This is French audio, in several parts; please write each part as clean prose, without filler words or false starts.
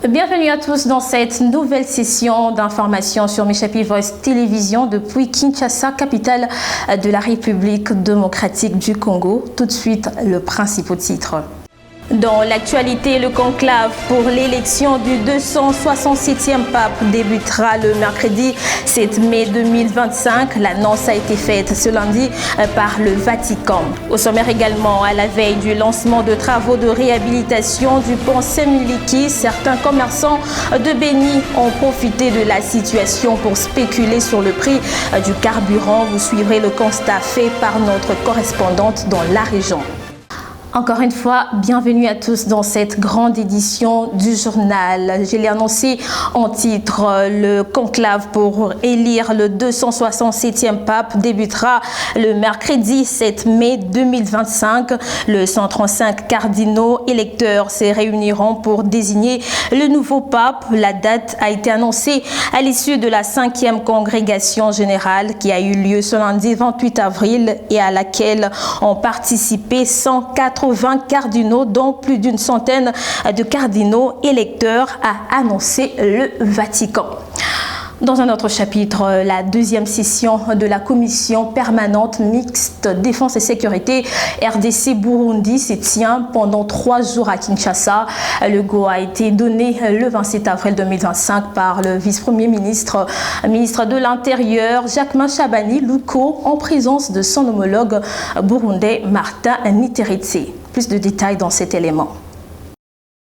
Bienvenue à tous dans cette nouvelle session d'information sur Mechapi Voice Télévision depuis Kinshasa, capitale de la République démocratique du Congo. Tout de suite, le principal titre. Dans l'actualité, le conclave pour l'élection du 267e pape débutera le mercredi 7 mai 2025. L'annonce a été faite ce lundi par le Vatican. Au sommaire également, à la veille du lancement de travaux de réhabilitation du pont Semiliki, certains commerçants de Béni ont profité de la situation pour spéculer sur le prix du carburant. Vous suivrez le constat fait par notre correspondante dans la région. Encore une fois, bienvenue à tous dans cette grande édition du journal. Je l'ai annoncé en titre, le conclave pour élire le 267e pape débutera le mercredi 7 mai 2025. Le 135 cardinaux électeurs se réuniront pour désigner le nouveau pape. La date a été annoncée à l'issue de la 5e congrégation générale qui a eu lieu ce lundi 28 avril et à laquelle ont participé 180 cardinaux, dont plus d'une centaine de cardinaux électeurs, a annoncé le Vatican. Dans un autre chapitre, la deuxième session de la commission permanente mixte défense et sécurité RDC-Burundi se tient pendant 3 jours à Kinshasa. Le go a été donné le 27 avril 2025 par le vice-premier ministre, ministre de l'Intérieur, Jacquemain Chabani Luko, en présence de son homologue burundais Martin Niteretse. Plus de détails dans cet élément.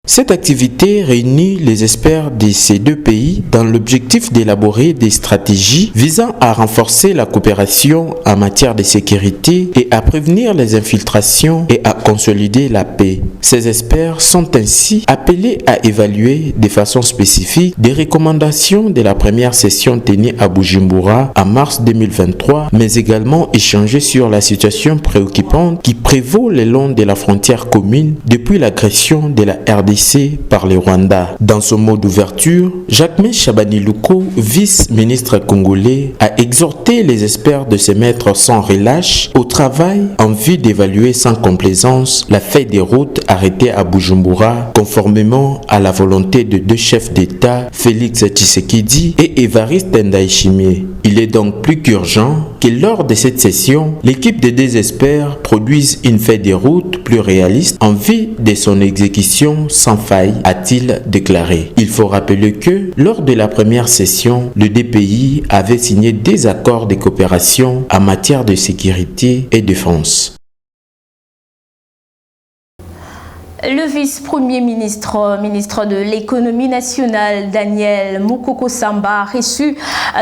Cette activité réunit les experts de ces deux pays dans l'objectif d'élaborer des stratégies visant à renforcer la coopération en matière de sécurité et à prévenir les infiltrations et à consolider la paix. Ces experts sont ainsi appelés à évaluer de façon spécifique des recommandations de la première session tenue à Bujumbura en mars 2023, mais également échanger sur la situation préoccupante qui prévaut le long de la frontière commune depuis l'agression de la RDC par le Rwanda. Dans son mot d'ouverture, Jacquemain Chabani Luko, vice-ministre congolais, a exhorté les experts de se mettre sans relâche au travail en vue d'évaluer sans complaisance la feuille de route arrêtée à Bujumbura, conformément à la volonté de deux chefs d'État, Félix Tshisekedi et Évariste Ndayishimiye. Il est donc plus qu'urgent que lors de cette session, l'équipe des deux experts produise une feuille de route plus réaliste en vue de son exécution sans faille, a-t-il déclaré. Il faut rappeler que lors de la première session, les deux pays avaient signé des accords de coopération en matière de sécurité et défense. Le vice-premier ministre, ministre de l'économie nationale, Daniel Mukoko Samba, a reçu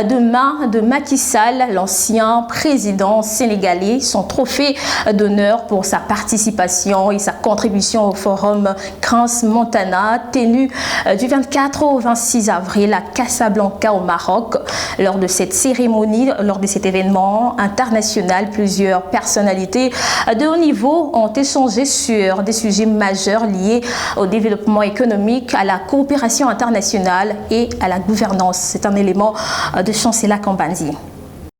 demain de Macky Sall, l'ancien président sénégalais, son trophée d'honneur pour sa participation et sa contribution au forum Crans-Montana, tenu du 24 au 26 avril à Casablanca au Maroc. Lors de cette cérémonie, lors de cet événement international, plusieurs personnalités de haut niveau ont échangé sur des sujets majeurs liés au développement économique, à la coopération internationale et à la gouvernance. C'est un élément de Chancela Kambandi.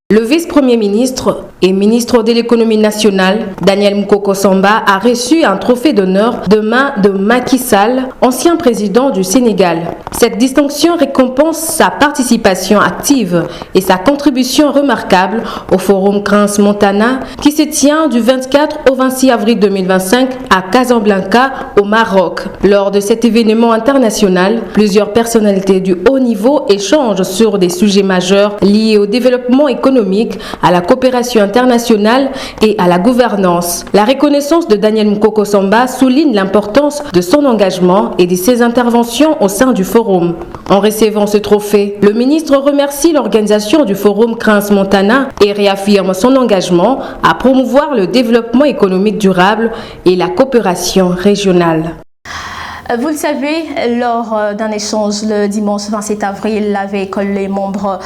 Le vice-premier ministre et ministre de l'économie nationale, Daniel Mukoko Samba, a reçu un trophée d'honneur de main de Macky Sall, ancien président du Sénégal. Cette distinction récompense sa participation active et sa contribution remarquable au forum Crans-Montana qui se tient du 24 au 26 avril 2025 à Casablanca au Maroc. Lors de cet événement international, plusieurs personnalités du haut niveau échangent sur des sujets majeurs liés au développement économique, à la coopération internationale et à la gouvernance. La reconnaissance de Daniel Mukoko Samba souligne l'importance de son engagement et de ses interventions au sein du forum. En recevant ce trophée, le ministre remercie l'organisation du forum Crans-Montana et réaffirme son engagement à promouvoir le développement économique durable et la coopération régionale. Vous le savez, lors d'un échange le dimanche 27 avril avec les membres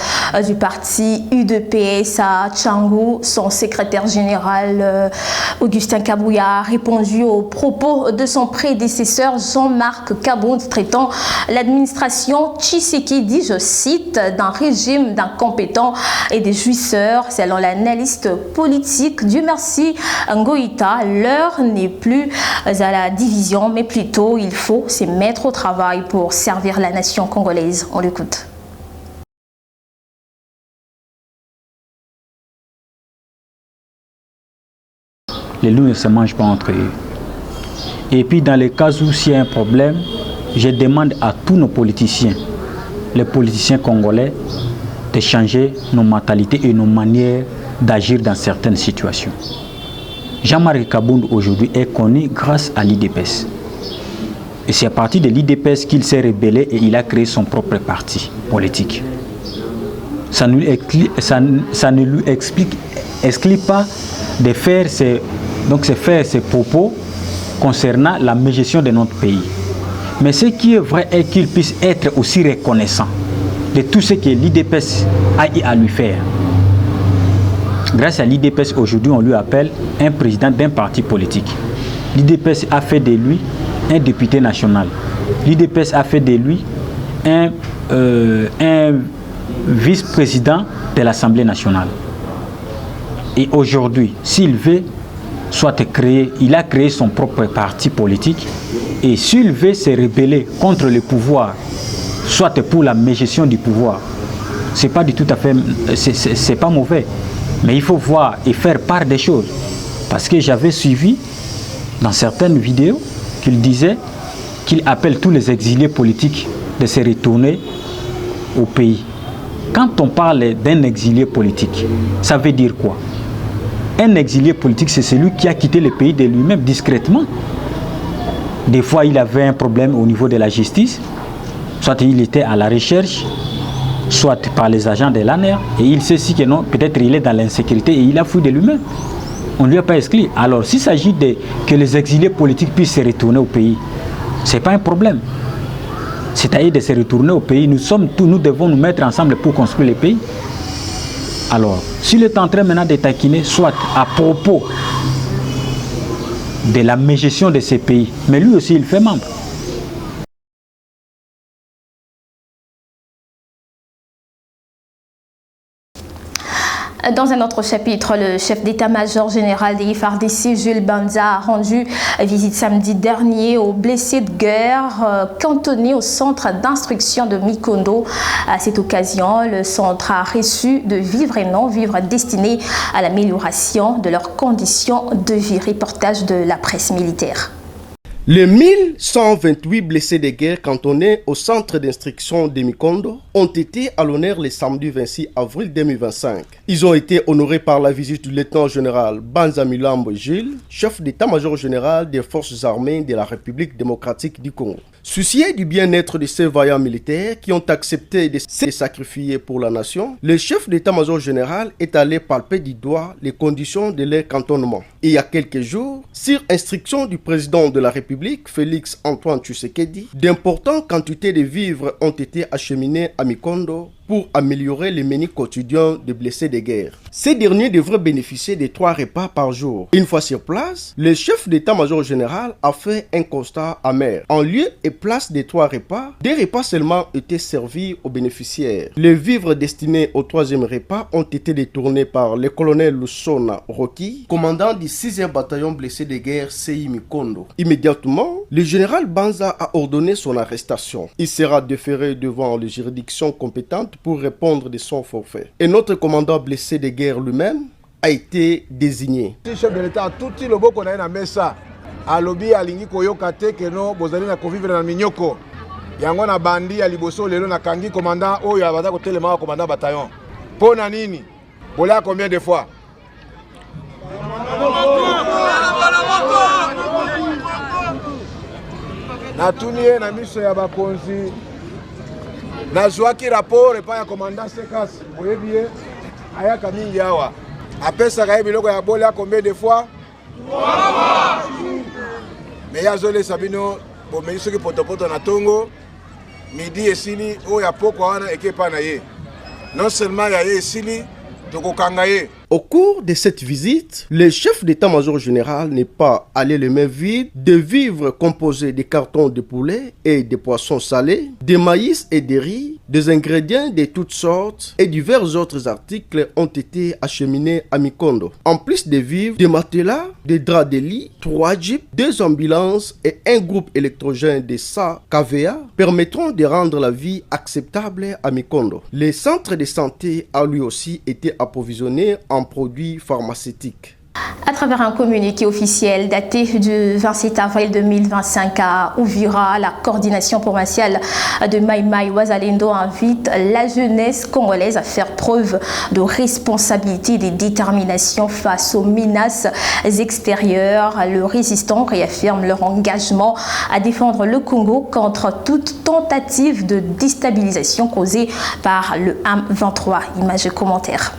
du parti UDPS à Tchangou, son secrétaire général Augustin Kabouya a répondu aux propos de son prédécesseur Jean-Marc Kabound traitant l'administration Tshisekedi, je cite, d'un régime d'incompétents et des jouisseurs. Selon l'analyste politique du Merci Ngoïta, l'heure n'est plus à la division, mais plutôt il faut se mettre au travail pour servir la nation congolaise. On l'écoute. Les loups ne se mangent pas entre eux. Et puis dans les cas où s'il y a un problème, je demande à tous nos politiciens, les politiciens congolais, de changer nos mentalités et nos manières d'agir dans certaines situations. Jean-Marc Kabound aujourd'hui est connu grâce à l'IDPS. Et c'est à partir de l'IDPS qu'il s'est rebellé et il a créé son propre parti politique. Ça ne lui exclut pas de faire ses propos concernant la gestion de notre pays. Mais ce qui est vrai est qu'il puisse être aussi reconnaissant de tout ce que l'IDPS a eu à lui faire. Grâce à l'IDPS, aujourd'hui, on lui appelle un président d'un parti politique. L'IDPS a fait de lui un député national. L'IDPS a fait de lui un vice-président de l'Assemblée nationale. Et aujourd'hui, s'il veut, il a créé son propre parti politique. Et s'il veut se rebeller contre le pouvoir, soit pour la mégestion du pouvoir, c'est pas du tout à fait, c'est pas mauvais. Mais il faut voir et faire part des choses. Parce que j'avais suivi dans certaines vidéos qu'il disait qu'il appelle tous les exilés politiques de se retourner au pays. Quand on parle d'un exilé politique, ça veut dire quoi? Un exilé politique, c'est celui qui a quitté le pays de lui-même discrètement. Des fois, il avait un problème au niveau de la justice, soit il était à la recherche, soit par les agents de l'ANER, et il sait si que non, peut-être il est dans l'insécurité et il a fui de lui-même. On ne lui a pas exclu. Alors, s'il s'agit de que les exilés politiques puissent se retourner au pays, ce n'est pas un problème. C'est-à-dire de se retourner au pays. Nous devons nous mettre ensemble pour construire le pays. Alors, s'il est en train maintenant de taquiner, soit à propos de la mégestion de ces pays, mais lui aussi il fait membre. Dans un autre chapitre, le chef d'état-major général des FARDC, Jules Banza, a rendu visite samedi dernier aux blessés de guerre cantonnés au centre d'instruction de Mikondo. À cette occasion, le centre a reçu de vivres et non-vivres destinés à l'amélioration de leurs conditions de vie. Reportage de la presse militaire. Les 1128 blessés de guerre cantonnés au centre d'instruction de Mikondo ont été à l'honneur le samedi 26 avril 2025. Ils ont été honorés par la visite du lieutenant-général Banza Milambo Gilles, chef d'état-major général des forces armées de la République démocratique du Congo. Soucié du bien-être de ces vaillants militaires qui ont accepté de se sacrifier pour la nation, le chef d'état-major général est allé palper du doigt les conditions de leur cantonnement. Et il y a quelques jours, sur instruction du président de la République, Félix Antoine Tshisekedi, d'importantes quantités de vivres ont été acheminés à Mikondo pour améliorer les menus quotidiens des blessés de guerre. Ces derniers devraient bénéficier de 3 repas par jour. Une fois sur place, le chef d'état-major général a fait un constat amer. En lieu et place des 3 repas, 2 repas seulement étaient servis aux bénéficiaires. Les vivres destinés au 3e repas ont été détournés par le colonel Lusona Roki, commandant du 6e bataillon blessé de guerre CI Mikondo. Immédiatement, le général Banza a ordonné son arrestation. Il sera déféré devant les juridictions compétentes pour répondre de son forfait. Et notre commandant blessé de guerre lui-même a été désigné. Le chef de l'État, tout le monde qu'on a na mesa, alobi alingi koyoka te que no bozali na kovivre na minyoko. Yango na bandi ya liboso lelo na kangi commandant oyo abata ko telema commandant bataillon. Pona nini? Bola combien de fois? Na tunie na miso ya bakonzi. Na jouaki rapport et pas ya commandant Sekas. Vous bien ayaka mingi awa. Apesa ka biloko ya bola combien de fois? 3 fois. Mais ya zole sabino bomei soki potopoto na tongo midi esili oyo ya poko wana ekepa na ye non seulement ya ye esili tokokanga ye. Au cours de cette visite, le chef d'état-major général n'est pas allé les mains vides. Des vivres composés de cartons de poulet et de poissons salés, de maïs et de riz, des ingrédients de toutes sortes et divers autres articles ont été acheminés à Mikondo. En plus des vivres, des matelas, des draps de lit, 3 jeeps, 2 ambulances et un groupe électrogène de KVA permettront de rendre la vie acceptable à Mikondo. Le centre de santé a lui aussi été approvisionné en produits pharmaceutiques. À travers un communiqué officiel daté du 27 avril 2025 à Uvira, la coordination provinciale de Mai Mai Wazalendo invite la jeunesse congolaise à faire preuve de responsabilité et de détermination face aux menaces extérieures. Les résistants réaffirment leur engagement à défendre le Congo contre toute tentative de déstabilisation causée par le M23. Images et commentaires.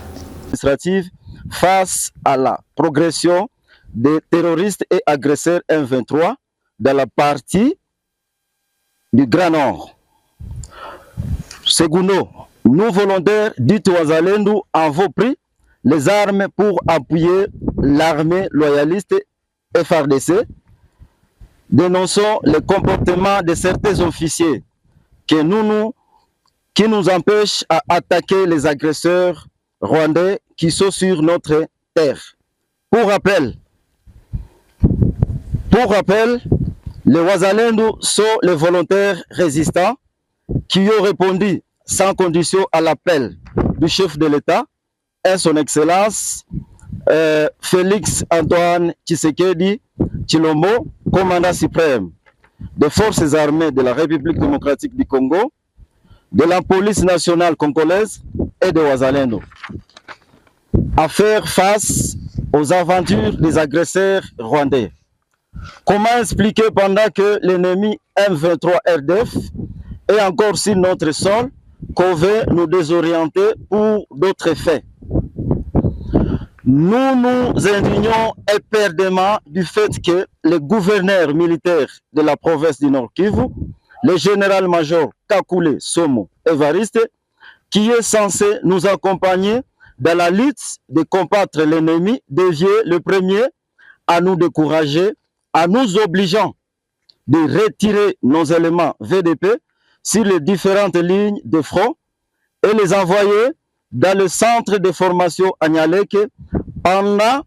Face à la progression des terroristes et agresseurs M23 dans la partie du Grand Nord. Segundo, nous volontaires du Wazalendo avons pris les armes pour appuyer l'armée loyaliste FARDC. Dénonçons le comportement de certains officiers qui nous empêchent à attaquer les agresseurs rwandais qui sont sur notre terre. Pour rappel, les Wazalendo sont les volontaires résistants qui ont répondu sans condition à l'appel du chef de l'État et son Excellence Félix Antoine Tshisekedi Tshilombo, commandant suprême des forces armées de la République démocratique du Congo, de la police nationale congolaise et de Wazalendo, à faire face aux aventures des agresseurs rwandais. Comment expliquer pendant que l'ennemi M23 RDF est encore sur notre sol qu'on veut nous désorienter pour d'autres faits? Nous nous indignons éperdument du fait que le gouverneur militaire de la province du Nord Kivu, le général-major Kakule Somo Evariste, qui est censé nous accompagner dans la lutte de combattre l'ennemi, devient le premier à nous décourager, à nous obligeant de retirer nos éléments VDP sur les différentes lignes de front et les envoyer dans le centre de formation à Nialeke pendant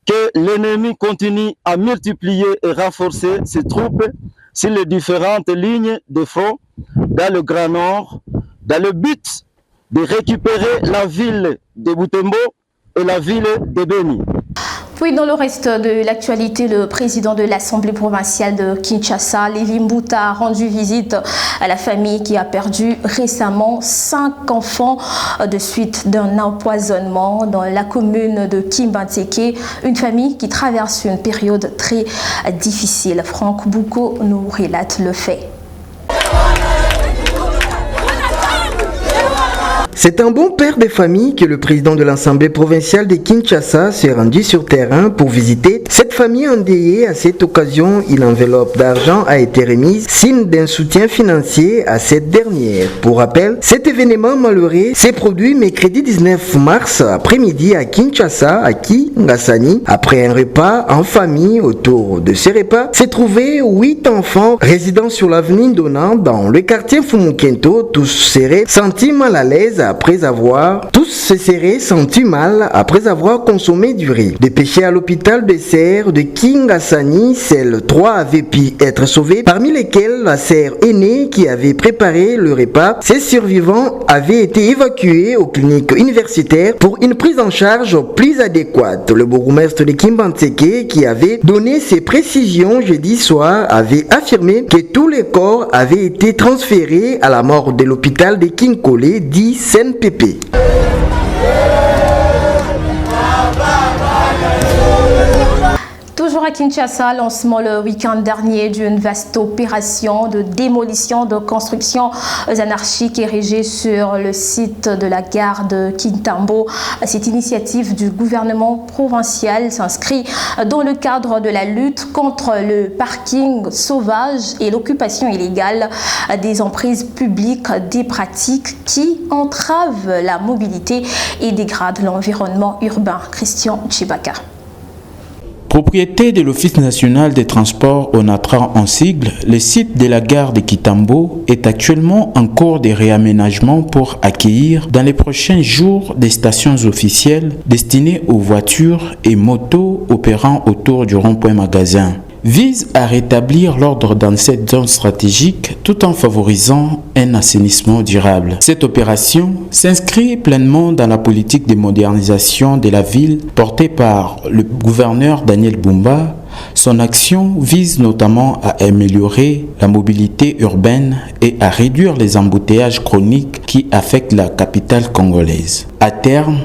que l'ennemi continue à multiplier et renforcer ses troupes sur les différentes lignes de front dans le Grand Nord, dans le but de récupérer la ville de Butembo et la ville de Beni. Puis dans le reste de l'actualité, le président de l'Assemblée provinciale de Kinshasa, Lévi Mbouta, a rendu visite à la famille qui a perdu récemment 5 enfants de suite d'un empoisonnement dans la commune de Kimbanteke, une famille qui traverse une période très difficile. Franck Bouko nous relate le fait. C'est un bon père de famille que le président de l'Assemblée provinciale de Kinshasa s'est rendu sur terrain pour visiter cette famille endeuillée. À cette occasion, une enveloppe d'argent a été remise, signe d'un soutien financier à cette dernière. Pour rappel, cet événement malheureux s'est produit mercredi 19 mars après-midi à Kinshasa, à Kingasani. Après un repas en famille, autour de ce repas s'est trouvé 8 enfants résidant sur l'avenue Donnant dans le quartier Fumukento. Tous seraient sentis mal à l'aise tous se seraient sentis mal après avoir consommé du riz. Dépêchés à l'hôpital de serre de Kingasani, seuls 3 avaient pu être sauvés, parmi lesquels la sœur aînée qui avait préparé le repas. Ces survivants avaient été évacués aux cliniques universitaires pour une prise en charge plus adéquate. Le bourgmestre de Kimbanteke, qui avait donné ses précisions jeudi soir, avait affirmé que tous les corps avaient été transférés à la morgue de l'hôpital de Kinkole, dit CNPP. Toujours à Kinshasa, lancement le week-end dernier d'une vaste opération de démolition de constructions anarchiques érigées sur le site de la gare de Kintambo. Cette initiative du gouvernement provincial s'inscrit dans le cadre de la lutte contre le parking sauvage et l'occupation illégale des emprises publiques, des pratiques qui entravent la mobilité et dégradent l'environnement urbain. Christian Chibaka. Propriété de l'Office national des transports ONATRA en sigle, le site de la gare de Kintambo est actuellement en cours de réaménagement pour accueillir dans les prochains jours des stations officielles destinées aux voitures et motos opérant autour du rond-point magasin. Vise à rétablir l'ordre dans cette zone stratégique tout en favorisant un assainissement durable. Cette opération s'inscrit pleinement dans la politique de modernisation de la ville portée par le gouverneur Daniel Bumba. Son action vise notamment à améliorer la mobilité urbaine et à réduire les embouteillages chroniques qui affectent la capitale congolaise. À terme,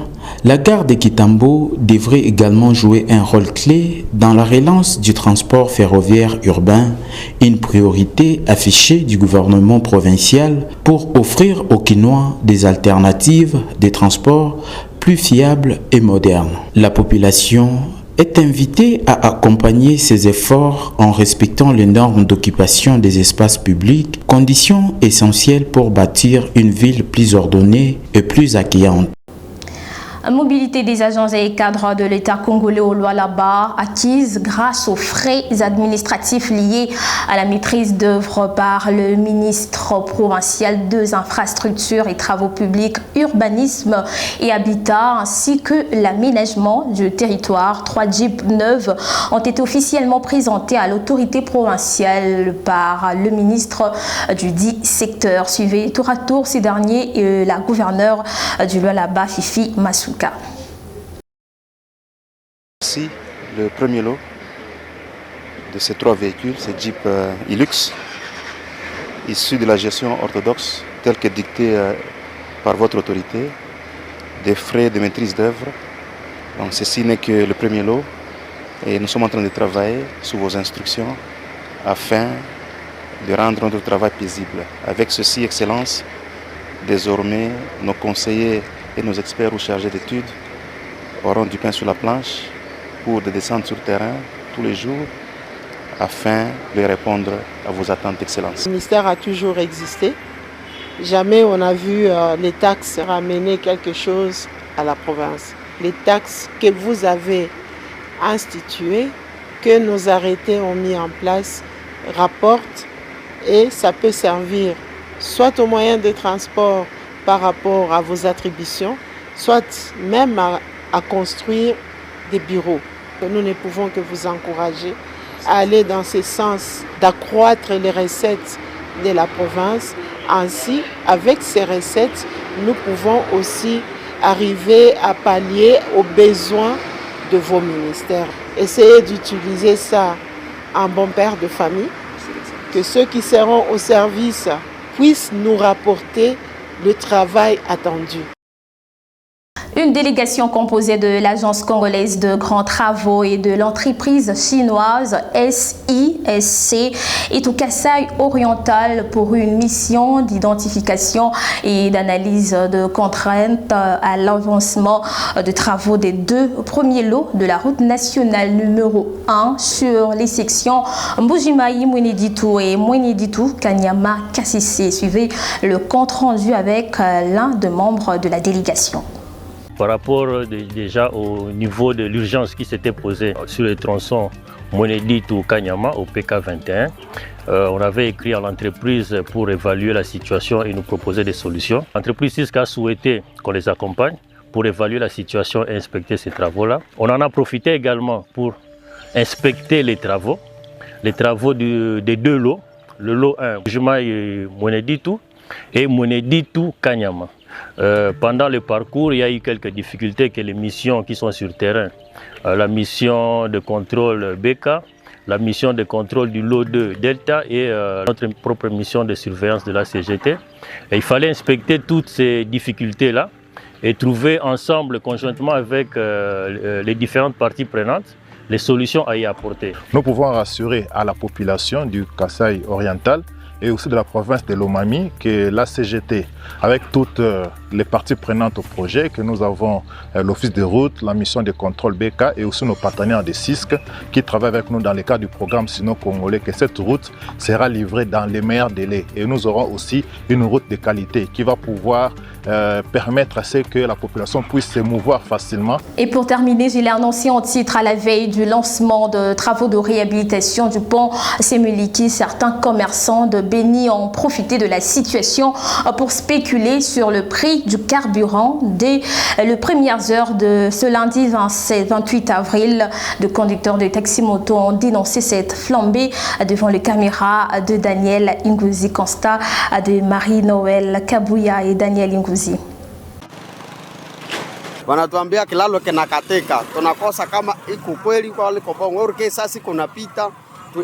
la gare de Kintambo devrait également jouer un rôle clé dans la relance du transport ferroviaire urbain, une priorité affichée du gouvernement provincial pour offrir aux Kinois des alternatives de transport plus fiables et modernes. La population est invitée à accompagner ces efforts en respectant les normes d'occupation des espaces publics, condition essentielle pour bâtir une ville plus ordonnée et plus accueillante. Mobilité des agents et cadres de l'État congolais au Lualaba acquise grâce aux frais administratifs liés à la maîtrise d'œuvre par le ministre provincial des infrastructures et travaux publics, urbanisme et habitat, ainsi que l'aménagement du territoire. 3 jeeps neuves ont été officiellement présentés à l'autorité provinciale par le ministre du dit secteur. Suivez tour à tour ces derniers et la gouverneure du Lualaba, Fifi Massou. Ici, le premier lot de ces 3 véhicules, c'est Jeep Hilux, issus de la gestion orthodoxe telle que dictée par votre autorité, des frais de maîtrise d'œuvre. Donc ceci n'est que le premier lot et nous sommes en train de travailler sous vos instructions afin de rendre notre travail paisible. Avec ceci, Excellence, désormais nos conseillers et nos experts ou chargés d'études auront du pain sur la planche pour des descentes sur terrain tous les jours afin de répondre à vos attentes, Excellence. Le ministère a toujours existé. Jamais on a vu les taxes ramener quelque chose à la province. Les taxes que vous avez instituées, que nos arrêtés ont mis en place, rapportent et ça peut servir soit aux moyens de transport par rapport à vos attributions, soit même à construire des bureaux. Nous ne pouvons que vous encourager à aller dans ce sens d'accroître les recettes de la province. Ainsi, avec ces recettes, nous pouvons aussi arriver à pallier aux besoins de vos ministères. Essayez d'utiliser ça en bon père de famille, que ceux qui seront au service puissent nous rapporter le travail attendu. Une délégation composée de l'Agence congolaise de grands travaux et de l'entreprise chinoise SISC est au Kasaï oriental pour une mission d'identification et d'analyse de contraintes à l'avancement de travaux des 2 premiers lots de la route nationale numéro 1 sur les sections Mbujimayi, Mweneditu et Mweneditu, Kanyama, Kassisi. Suivez le compte rendu avec l'un des membres de la délégation. Par rapport déjà au niveau de l'urgence qui s'était posée sur le tronçon Mweneditu-Kanyama au PK21, on avait écrit à l'entreprise pour évaluer la situation et nous proposer des solutions. L'entreprise SISC a souhaité qu'on les accompagne pour évaluer la situation et inspecter ces travaux-là. On en a profité également pour inspecter les travaux des 2 lots, le lot 1, Mbujimayi Mweneditu et Mweneditu-Kanyama. Pendant le parcours, il y a eu quelques difficultés que les missions qui sont sur terrain, la mission de contrôle BK, la mission de contrôle du lot 2 Delta et notre propre mission de surveillance de la CGT. Et il fallait inspecter toutes ces difficultés-là et trouver ensemble, conjointement avec les différentes parties prenantes, les solutions à y apporter. Nous pouvons rassurer à la population du Kasaï oriental et aussi de la province de Lomami que la CGT, avec toutes les parties prenantes au projet, que nous avons l'Office de route, la mission de contrôle BK et aussi nos partenaires de CISC qui travaillent avec nous dans le cadre du programme Sino-Congolais, que cette route sera livrée dans les meilleurs délais. Et nous aurons aussi une route de qualité qui va pouvoir permettre à ce que la population puisse se mouvoir facilement. Et pour terminer, je l'ai annoncé en titre à la veille du lancement de travaux de réhabilitation du pont Semuliki. Certains commerçants de Béni ont profité de la situation pour spéculer sur le prix du carburant. Dès les premières heures de ce lundi 28 avril, de conducteurs de taxi-moto ont dénoncé cette flambée devant les caméras de Daniel Ingouzi. Constat de Marie-Noël Kabouya et Daniel Ingouzi. Wanatuambia kilalo kinakatika, tunakosa kama iko kweli kwa wale kopongo orke sasa kunapita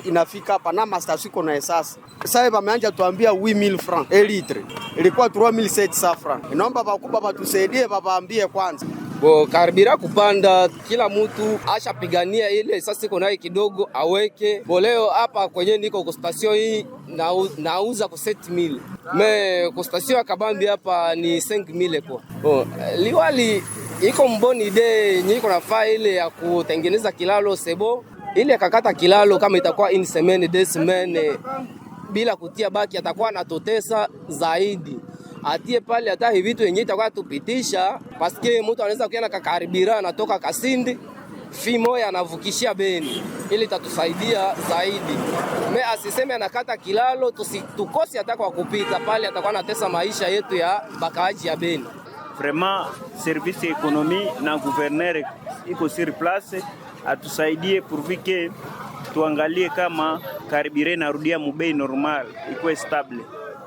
inafika hapa na master kuna esasa. Sasa wameanza tuambia 8000 francs a litre. Ilikuwa 3700 francs. Inaomba bakubwa batusaidie babaambie kwanza. Bo karibira kupanda, kila mtu ashapigania ile sasa iko nayo kidogo aweke. Bo leo hapa kwenye niko kwa station hii nauza kwa 7000. Me kwa station ya Kabambi hapa ni 5000 kwa. Bo liwali iko mboni ide nyiko nafaa ile ya kutengeneza kilalo sebo. Ile kakata kilalo kama itakuwa in semaine des semaines bila kutia baki atakuwa anatotesa zaidi. Atie pale hata hivi vitu yenyewe itakuwa tupitisha paske mtu anaweza kuenda kakaribira anatoka Kasindi fimo anavukishia Beni. Ili itatusaidia zaidi. Me asiseme anakata kilalo tukosi hata kwa kupita pale atakuwa anatesa maisha yetu ya bakaaji ya Beni. Vraiment service économie na gouverneur iko sur place atusaidie pourvu que tuangalie kama karibire narudia mubei normal ikuwe stable.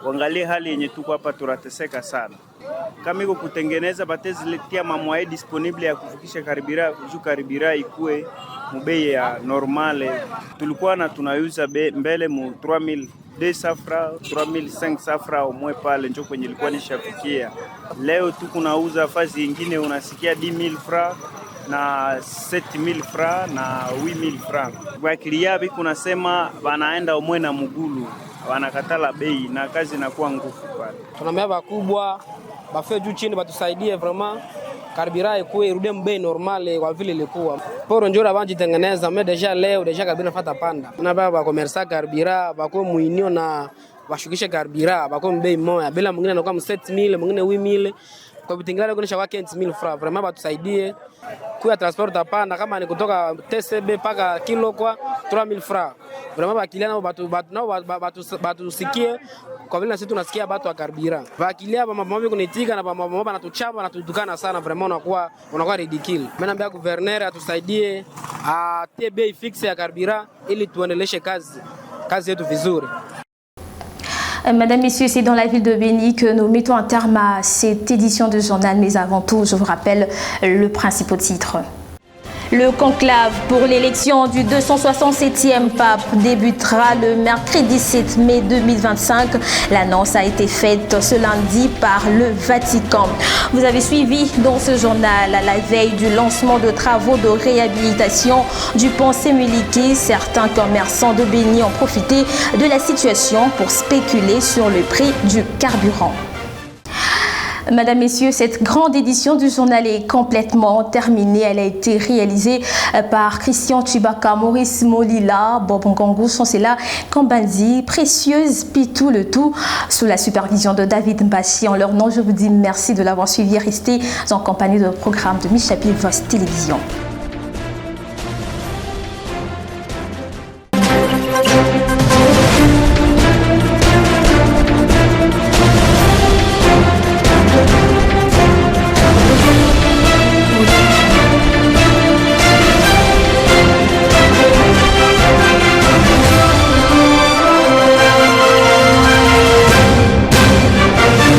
Waangalie hali yenye tuko hapa tunateseka sana. Kama iko kutengeneza bateziletia mamwae disponible ya kuvukisha karibira juu karibira ikuwe mubei ya normale. Tulikuwa na tunauza mbele mu 3200 francs, 3500 francs au mwe pale njoo kwenye ilikuwa nishafikia. Leo tu kunauza fazi nyingine unasikia 10000 francs na 7000 francs na 8000 francs. Kwa kiliabi kunasema wanaenda umwe na mugulu, wanakatala bei na kazi inakuwa ngufu pale. Tunaambia bakubwa bafie juu chini batusaidie vraiment karibira ikuwe irudie mbei normale kwa vile ilikuwa. Poro njora banji tengeneza me deja leo deja kabina fata panda. Tunababa ba commerce karibira bako muinio na washukishe karibira bako mbei moja bila mwingine anakuwa 7000 mwingine 8000 kwa bitingala kuonesha kwa 15000 francs. Vraiment batusaidie kwa transport hapana kama ni kutoka TCB paka kilo kwa 3000 francs. Vraiment bakiliana batusikie kwa vile sisi tunasikia watu wa karibira. Bakilia mambo kunitika na mambo banatuchapa na tutukana sana vraiment unakuwa ridicule. Mimi naambia gouverneur atusaidie atie bei fixe ya karibira ili tuendeleshe kazi yetu vizuri. Mesdames, Messieurs, c'est dans la ville de Béni que nous mettons un terme à cette édition de journal. Mais avant tout, je vous rappelle le principal titre. Le conclave pour l'élection du 267e pape débutera le mercredi 7 mai 2025. L'annonce a été faite ce lundi par le Vatican. Vous avez suivi dans ce journal à la veille du lancement de travaux de réhabilitation du pont Semuliki. Certains commerçants de Béni ont profité de la situation pour spéculer sur le prix du carburant. Mesdames, Messieurs, cette grande édition du journal est complètement terminée. Elle a été réalisée par Christian Chibaka, Maurice Molila, Bob Ngongou, Chancela Kambanzi, Précieuse Pitou, le tout sous la supervision de David Mbachi. En leur nom, je vous dis merci de l'avoir suivi. Restez en compagnie de programme de Michapi Voice Télévision.